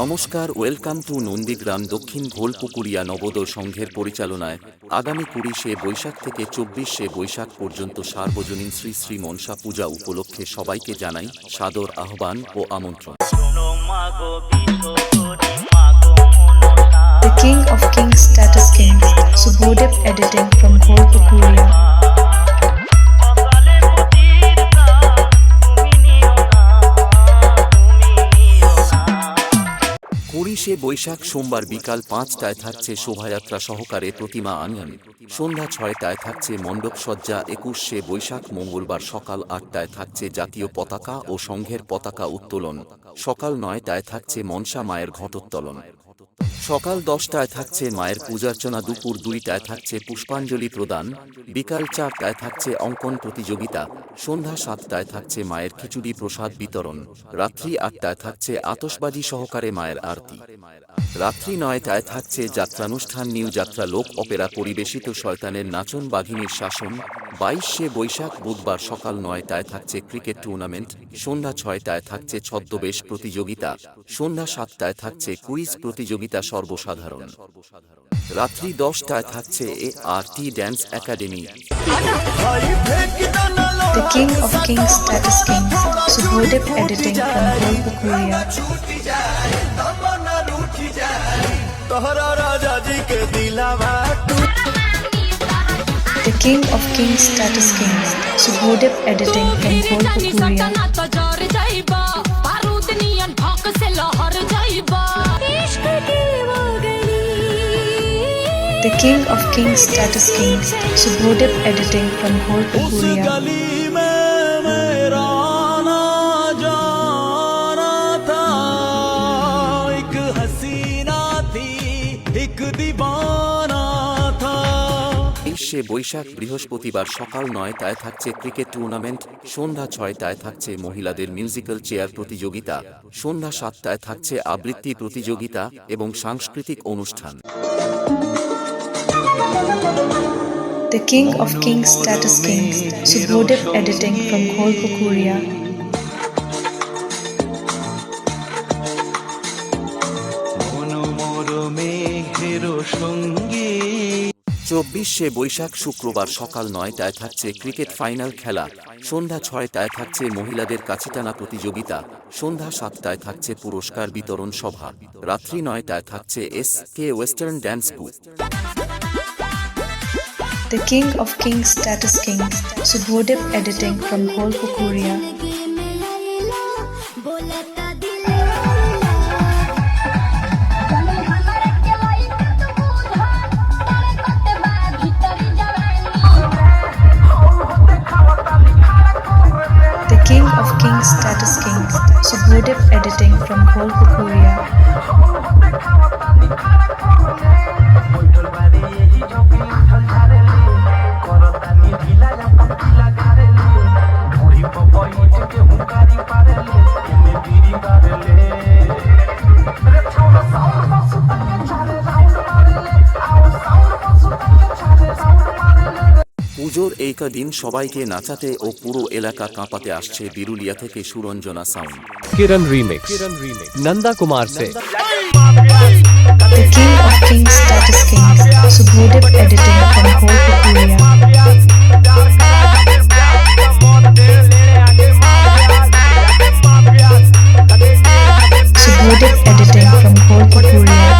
নমস্কার, welcome to Nandigram দক্ষিণ ঘোলপুকুরিয়া নবোদয় সংঘের পরিচালনায় আগামী ২০শে বৈশাখ থেকে ২৪শে বৈশাখ পর্যন্ত সার্বজনীন শ্রী শ্রী মনসা পূজা উপলক্ষে সবাইকে জানাই সাদর আহ্বান ও আমন্ত্রণ। The King of Kings Status King, Subodip editing from Gholpukuria. ২০শে Boishakh সোমবার বিকাল ৫টায় থাকছে শোভাযাত্রা সহকারে প্রতিমা আনয়ন। সন্ধ্যা ৬টায় থাকছে মণ্ডপসজ্জা। ২১শে বৈশাখ মঙ্গলবার সকাল ৮টায় থাকছে জাতীয় পতাকা ও সংঘের পতাকা উত্তোলন। সকাল ৯টায় থাকছে মনসা মায়ের ঘটোত্তোলন। সকাল ১০টায় থাকছে মায়ের পূজার্চনা। দুপুর ২টায় থাকছে পুষ্পাঞ্জলি প্রদান। বিকাল ৪টায় থাকছে অঙ্কন প্রতিযোগিতা। সন্ধ্যা ৭টায় থাকছে মায়ের খিচুড়ি প্রসাদ বিতরণ। রাত্রি ৮টায় থাকছে আতশবাজি সহকারে মায়ের আরতি। রাত্রি ৯টায় থাকছে যাত্রানুষ্ঠান নিউ যাত্রা লোক অপেরা পরিবেশিত শয়তানের নাচন বাঘিনীর শাসন। ২২শে বৈশাখ বুধবার সকাল ৯টায় থাকছে ক্রিকেট টুর্নামেন্ট। সন্ধ্যা ৬টায় থাকছে ছদ্মবেশ প্রতিযোগিতা। সন্ধ্যা ৭টায় থাকছে কুইজ প্রতিযোগিতা সর্বসাধারণ। রাত্রি ১০টায় থাকছে ART dance academy. The King of Kings Status King, Subodip editing from Gholpukuria. The King of Kings Status King, Subodip editing from Gholpukuria. The King of Kings Status King, Subodip editing from Gholpukuria. বৈশাখ বৃহস্পতিবার সকাল ৯টায় থাকছে cricket tournament. সন্ধ্যা ৬টায় থাকছে মহিলাদের musical chair প্রতিযোগিতা। সন্ধ্যা ৭টায় থাকছে আবৃত্তি প্রতিযোগিতা এবং সাংস্কৃতিক অনুষ্ঠান। The King of Kings Status King, Subodip editing from Gholpukuria. চব্বিশে বৈশাখ শুক্রবার সকাল ৯টায় থাকছে ক্রিকেট ফাইনাল খেলা। সন্ধ্যা ৬টায় থাকছে মহিলাদের কাছিটানা প্রতিযোগিতা। সন্ধ্যা ৭টায় থাকছে পুরস্কার বিতরণ সভা। রাত্রি ৯টায় থাকছে SK western dance group. The King of Kings Status King, Subodip editing from Gholpukuria. The King of Kings Status King, Subodip editing from Gholpukuria. পুজোর এই কদিন সবাইকে নাচাতে ও পুরো এলাকা কাঁপাতে আসছে বিরুলিয়া থেকে সুরঞ্জনা সাউন্ড। किरण रीमिक्स नंदा कुमार से। The King of Kings Status King, Subodip editing from Gholpukuria. Subodip editing from Gholpukuria.